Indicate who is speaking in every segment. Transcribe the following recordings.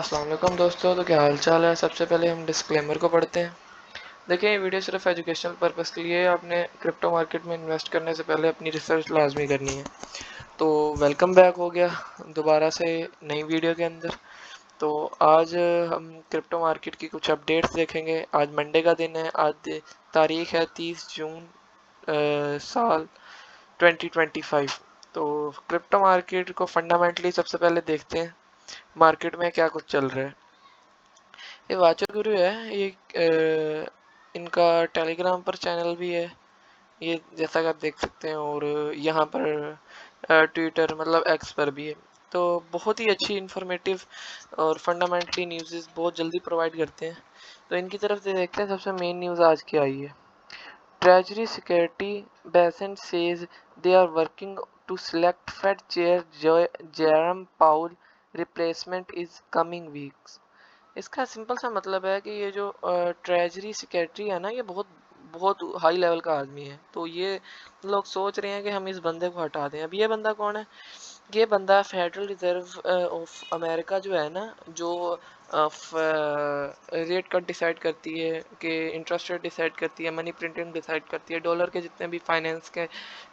Speaker 1: अस्सलाम वालेकुम दोस्तों। तो क्या हाल चाल है। सबसे पहले हम डिस्क्लेमर को पढ़ते हैं। देखिए, ये वीडियो सिर्फ एजुकेशनल पर्पस के लिए है। आपने क्रिप्टो मार्केट में इन्वेस्ट करने से पहले अपनी रिसर्च लाजमी करनी है। तो वेलकम बैक हो गया दोबारा से नई वीडियो के अंदर। तो आज हम क्रिप्टो मार्केट की कुछ अपडेट्स देखेंगे। आज मंडे का दिन है। आज तारीख है 30 जून साल 2025। तो क्रिप्टो मार्केट को फंडामेंटली सबसे पहले देखते हैं मार्केट में क्या कुछ चल रहा है। ये वाचर गुरु है। ये इनका टेलीग्राम पर चैनल भी है, ये जैसा कि आप देख सकते हैं। और यहाँ पर ट्विटर मतलब एक्स पर भी है। तो बहुत ही अच्छी इंफॉर्मेटिव और फंडामेंटली न्यूज़ बहुत जल्दी प्रोवाइड करते हैं। तो इनकी तरफ से देखते हैं सबसे मेन न्यूज़ आज क्या आई है। Treasury security Bessent says they are working to select Fed chair Jerome Powell replacement is coming weeks. इसका सिंपल सा मतलब है कि ये जो ट्रेजरी सेक्रेटरी है ना, ये बहुत बहुत हाई लेवल का आदमी है। तो ये लोग सोच रहे हैं कि हम इस बंदे को हटा दें। अब ये बंदा कौन है? ये बंदा फेडरल रिजर्व ऑफ अमेरिका जो है ना, जो रेट कट डिसाइड करती है, कि इंटरेस्ट रेट डिसाइड करती है, मनी प्रिंटिंग डिसाइड करती है, डॉलर के जितने भी फाइनेंस के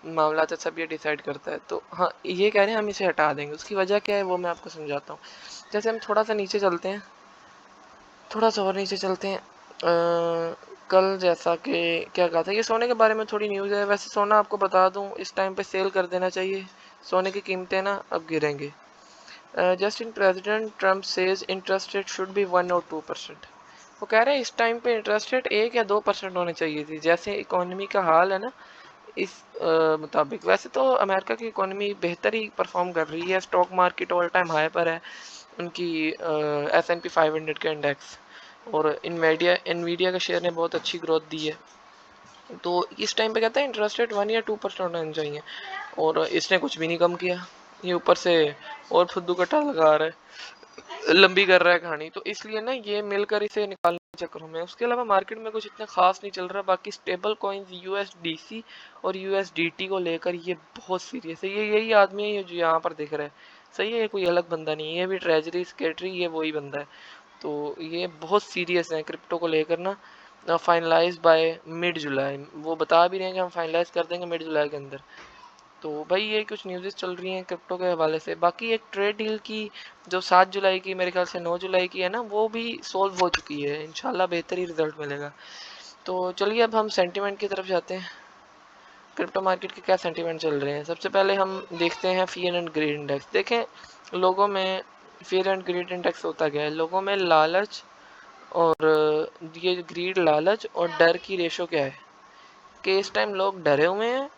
Speaker 1: मामला है सब ये डिसाइड करता है। तो हाँ, ये कह रहे हैं हम इसे हटा देंगे। उसकी वजह क्या है वो मैं आपको समझाता हूँ। जैसे हम थोड़ा सा नीचे चलते हैं, थोड़ा सा और नीचे चलते हैं। कल जैसा कि क्या कहा था, ये सोने के बारे में थोड़ी न्यूज़ है। वैसे सोना आपको बता दूं, इस टाइम पे सेल कर देना चाहिए। सोने की कीमतें ना अब गिरेंगे। Justin president Trump says interest rate should be 1 और 2%। वो कह रहे हैं इस टाइम पे इंटरेस्ट रेट 1 या 2% होनी चाहिए थी, जैसे इकोनॉमी का हाल है ना इस मुताबिक। वैसे तो अमेरिका की इकोनॉमी बेहतर ही परफॉर्म कर रही है। Stock market all time high पर है। उनकी S&P 500 का इंडेक्स और इनवीडिया के शेयर ने बहुत अच्छी ग्रोथ दी है। तो इस टाइम पे कहते हैं इंटरेस्ट रेट 1 या 2% होना चाहिए, और इसने कुछ भी नहीं कम किया। ये ऊपर से और फुद्दू कट्टा लगा रहा है, लंबी कर रहा है कहानी। तो इसलिए ना ये मिलकर इसे निकालने के चक्करों में। उसके अलावा मार्केट में कुछ इतना खास नहीं चल रहा। बाकी स्टेबल कॉइन्स USDC और USDT को लेकर ये बहुत सीरियस है। ये यही आदमी है जो यहाँ पर दिख रहा है। सही है, ये कोई अलग बंदा नहीं है, ये भी ट्रेजरी सेक्रेटरी, ये वही बंदा है। तो ये बहुत सीरियस है क्रिप्टो को लेकर ना। फाइनलाइज बाय मिड जुलाई, वो बता भी रहे हैं कि हम फाइनलाइज कर देंगे मिड जुलाई के अंदर। तो भाई ये कुछ न्यूज़ेस चल रही हैं क्रिप्टो के हवाले से। बाकी एक ट्रेड डील की जो 7 जुलाई की, मेरे ख्याल से 9 जुलाई की है ना, वो भी सोल्व हो चुकी है। इंशाल्लाह बेहतर ही रिजल्ट मिलेगा। तो चलिए अब हम सेंटीमेंट की तरफ जाते हैं। क्रिप्टो मार्केट के क्या सेंटीमेंट चल रहे हैं। सबसे पहले हम देखते हैं फियर एंड ग्रीड इंडेक्स। देखें लोगों में फियर एंड ग्रीड इंडेक्स होता क्या है। लोगों में लालच और ये ग्रीड, लालच और डर की रेशो क्या है, कि इस टाइम लोग डरे हुए हैं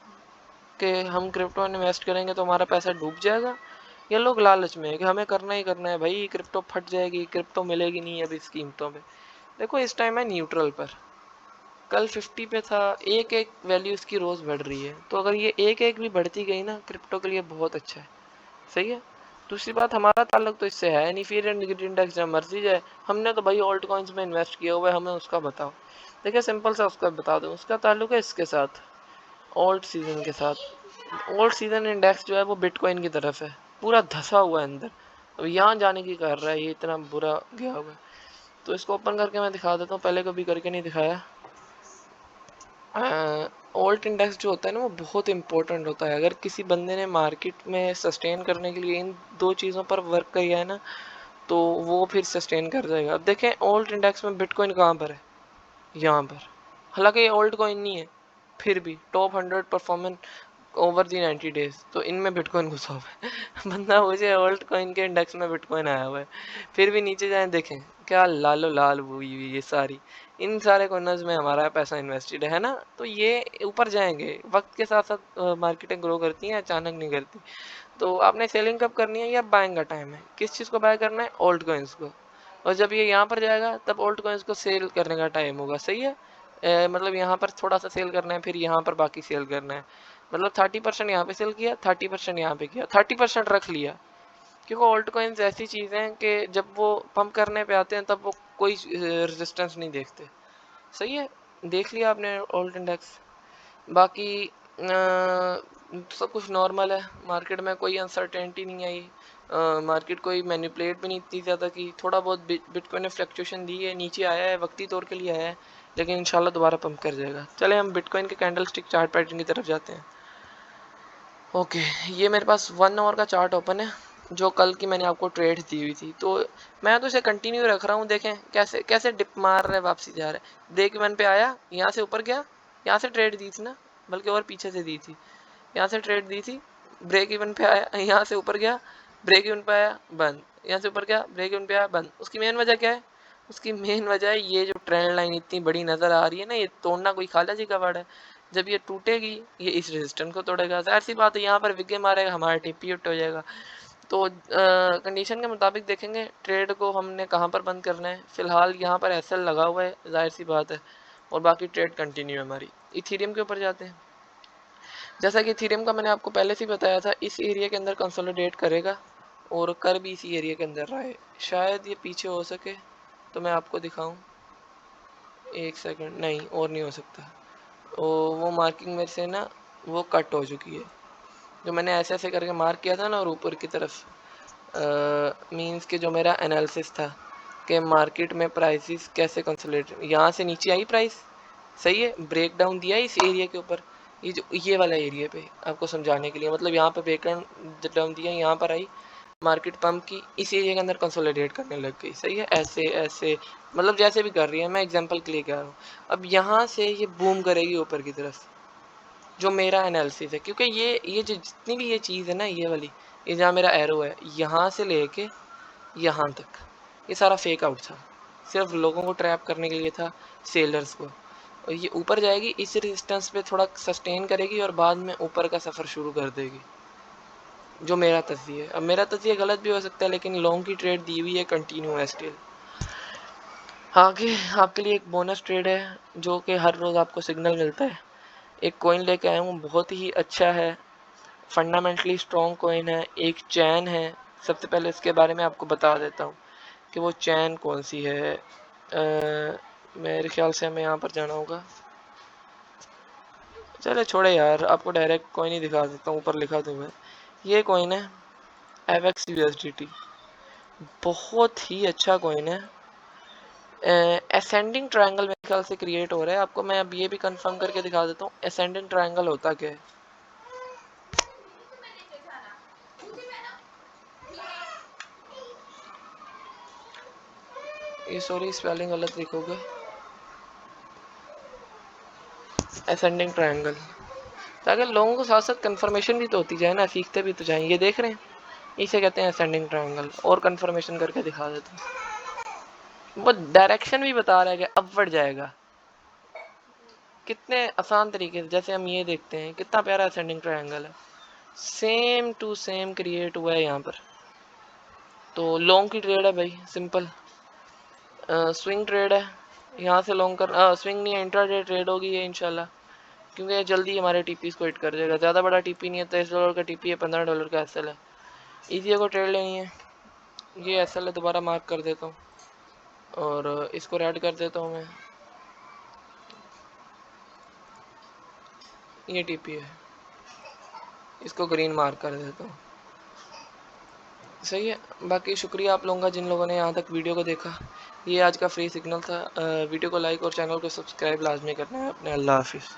Speaker 1: कि हम क्रिप्टो इन्वेस्ट करेंगे तो हमारा पैसा डूब जाएगा, या लोग लालच में है कि हमें करना ही करना है भाई, क्रिप्टो फट जाएगी, क्रिप्टो मिलेगी नहीं अभी इस कीमतों में। देखो इस टाइम है न्यूट्रल पर। कल 50 पे था, एक एक वैल्यू इसकी रोज़ बढ़ रही है। तो अगर ये एक एक भी बढ़ती गई ना, क्रिप्टो के लिए बहुत अच्छा है। सही है। दूसरी बात, हमारा ताल्लुक तो इससे है नहीं। फियर एंड ग्रीड इंडेक्स जब मर्जी जाए, हमने तो भाई ऑल्ट कॉइन्स में इन्वेस्ट किया हुआ है, हमें उसका बताओ। देखिए सिंपल सा उसका बता दूं, उसका ताल्लुक है इसके साथ, ओल्ड सीजन के साथ। ओल्ड सीजन इंडेक्स जो है वो बिटकॉइन की तरफ है, पूरा धसा हुआ है अंदर। अब यहाँ जाने की कर रहा है, ये इतना बुरा गया हुआ है। तो इसको ओपन करके मैं दिखा देता हूँ, पहले कभी करके नहीं दिखाया। ओल्ट इंडेक्स जो होता है ना, वो बहुत इंपॉर्टेंट होता है। अगर किसी बंदे ने मार्केट में सस्टेन करने के लिए इन दो चीज़ों पर वर्क किया है ना, तो वो फिर सस्टेन कर जाएगा। अब देखें ओल्ट इंडेक्स में बिटकॉइन कहाँ पर है, यहाँ पर। हालांकि ये ओल्ड कॉइन नहीं है, फिर भी top 100 performance over the 90 days, तो इनमें बिटकॉइन घुसा हुआ है। बंदा मुझे ओल्ड कॉइन के इंडेक्स में बिटकॉइन आया हुआ है। फिर भी नीचे जाएं देखें, क्या लालो लाल हुई हुई ये सारी, इन सारे कॉर्नर्स में हमारा पैसा इन्वेस्टेड है ना। तो ये ऊपर जाएंगे, वक्त के साथ साथ मार्केटें ग्रो करती हैं, अचानक नहीं करती। तो आपने सेलिंग कब करनी है या बाइंग का टाइम है, किस चीज़ को बाय करना है, ओल्ड कॉइन्स को। और जब ये यहाँ पर जाएगा तब ओल्ड कॉइन्स को सेल करने का टाइम होगा। सही है। मतलब यहाँ पर थोड़ा सा सेल करना है, फिर यहाँ पर बाकी सेल करना है। मतलब 30% यहाँ पे सेल किया, 30% यहाँ पे किया, 30% रख लिया। क्योंकि ओल्ड कॉइन्स ऐसी चीज़ें हैं कि जब वो पंप करने पे आते हैं तब वो कोई रेजिस्टेंस नहीं देखते। सही है। देख लिया आपने ओल्ड इंडेक्स। बाकी सब कुछ नॉर्मल है, मार्केट में कोई अनसर्टेनिटी नहीं आई। मार्केट कोई मैनिपुलेट भी नहीं इतनी ज़्यादा की, थोड़ा बहुत बिटकॉइन ने फ्लक्चुएशन दी है, नीचे आया है, वक्ती तौर के लिए आया है, लेकिन इंशाल्लाह दोबारा पंप कर जाएगा। चले हम बिटकॉइन के कैंडल स्टिक चार्ट पैटर्न की तरफ जाते हैं। ओके, ये मेरे पास 1 आवर का चार्ट ओपन है, जो कल की मैंने आपको ट्रेड दी हुई थी, तो मैं तो इसे कंटिन्यू रख रहा हूँ। देखें कैसे कैसे डिप मार रहा है, वापसी जा रहा है। ब्रेक इवन पे आया, यहाँ से ऊपर गया, यहाँ से ट्रेड दी थी ना, बल्कि और पीछे से दी थी, यहाँ से ट्रेड दी थी, ब्रेक इवन पे आया, यहाँ से ऊपर गया, ब्रेक इवन पे आया, बंद, यहाँ से ऊपर गया, ब्रेक इवन पे आया, बंद। उसकी मेन वजह क्या है? उसकी मेन वजह है ये जो ट्रेंड लाइन इतनी बड़ी नज़र आ रही है ना, ये तोड़ना कोई खाला जी का वर्ड है। जब ये टूटेगी, ये इस रेजिस्टेंस को तोड़ेगा, जाहिर सी बात है यहाँ पर विगे मारेगा, हमारा टीपी हिट हो जाएगा। तो कंडीशन के मुताबिक देखेंगे ट्रेड को हमने कहाँ पर बंद करना है। फिलहाल यहाँ पर एसएल लगा हुआ है, जाहिर सी बात है, और बाकी ट्रेड कंटिन्यू है हमारी। इथेरियम के ऊपर जाते हैं। जैसा कि इथेरियम का मैंने आपको पहले से बताया था, इस एरिया के अंदर कंसोलिडेट करेगा और कर भी इसी एरिया के अंदर रहा है। शायद ये पीछे हो सके तो मैं आपको दिखाऊं, एक सेकंड, नहीं और नहीं हो सकता। वो मार्किंग मेरे से ना वो कट हो चुकी है, जो मैंने ऐसे ऐसे करके मार्क किया था ना, और ऊपर की तरफ मींस के जो मेरा एनालिसिस था कि मार्केट में प्राइसेस कैसे कंसोलिडेट, यहाँ से नीचे आई प्राइस, सही है, ब्रेक डाउन दिया है इस एरिया के ऊपर, ये जो ये वाला एरिया पे आपको समझाने के लिए, मतलब यहाँ पे ब्रेक डाउन दिया, यहाँ पर आई मार्केट पंप की, इस एरिया के अंदर कंसोलिडेट करने लग गई, सही है, ऐसे ऐसे, मतलब जैसे भी कर रही है, मैं एग्जांपल के लिए कह रहा हूँ। अब यहाँ से ये बूम करेगी ऊपर की तरफ, जो मेरा एनालिसिस है, क्योंकि ये जो जितनी भी ये चीज़ है ना, ये वाली, ये जहाँ मेरा एरो है, यहाँ से लेके यहाँ तक, ये सारा फेक आउट था, सिर्फ लोगों को ट्रैप करने के लिए था, सेलर्स को। और ये ऊपर जाएगी, इस रेजिस्टेंस पे थोड़ा सस्टेन करेगी और बाद में ऊपर का सफ़र शुरू कर देगी, जो मेरा तस्वीर है। अब मेरा तस्वीर गलत भी हो सकता है, लेकिन लॉन्ग की ट्रेड दी हुई है, कंटिन्यू है स्टिल। आगे आपके लिए एक बोनस ट्रेड है, जो कि हर रोज़ आपको सिग्नल मिलता है। एक कॉइन लेके आया हूँ, बहुत ही अच्छा है, फंडामेंटली स्ट्रॉन्ग कॉइन है, एक चैन है। सबसे पहले इसके बारे में आपको बता देता हूँ कि वो चैन कौन सी है। मेरे ख्याल से हमें यहाँ पर जाना होगा, चले छोड़े यार, आपको डायरेक्ट कॉइन ही दिखा देता हूँ, ऊपर लिखा दूँ मैं। ये कॉइन है एवेक्स USDT, बहुत ही अच्छा कॉइन है। असेंडिंग ट्रायंगल मेरे ख्याल से क्रिएट हो रहा है, आपको मैं अब ये भी कंफर्म करके दिखा देता हूँ असेंडिंग ट्रायंगल होता क्या है। ये सॉरी स्पेलिंग गलत लिखोगे, असेंडिंग ट्रायंगल, ताकि लोगों को साथ साथ कंफर्मेशन भी तो होती जाए ना, सीखते भी तो जाए। ये देख रहे हैं, इसे कहते हैं असेंडिंग ट्रायंगल, और कंफर्मेशन करके दिखा देता हूँ। वो डायरेक्शन भी बता रहा है कि अपवर्ड जाएगा, कितने आसान तरीके से। जैसे हम ये देखते हैं, कितना प्यारा असेंडिंग ट्रायंगल है, सेम टू सेम क्रिएट हुआ है यहाँ पर। तो लॉन्ग की ट्रेड है भाई, सिंपल स्विंग ट्रेड है, यहाँ से लॉन्ग कर, स्विंग नहीं है, इंट्राडे ट्रेड होगी ये इंशाल्लाह, क्योंकि ये जल्दी हमारे टीपीस को हिट कर देगा। ज़्यादा बड़ा टीपी नहीं है, $23 का टीपी है, $15 का एसएल है, ईजी को ट्रेड लेनी है। ये एसएल है, दोबारा मार्क कर देता हूँ और इसको रेड कर देता हूँ मैं, ये टीपी है, इसको ग्रीन मार्क कर देता हूँ, सही है। बाकी शुक्रिया आप लोगों का जिन लोगों ने यहाँ तक वीडियो को देखा। ये आज का फ्री सिग्नल था। वीडियो को लाइक और चैनल को सब्सक्राइब लाजमी करना है अपने। अल्लाह हाफिज़।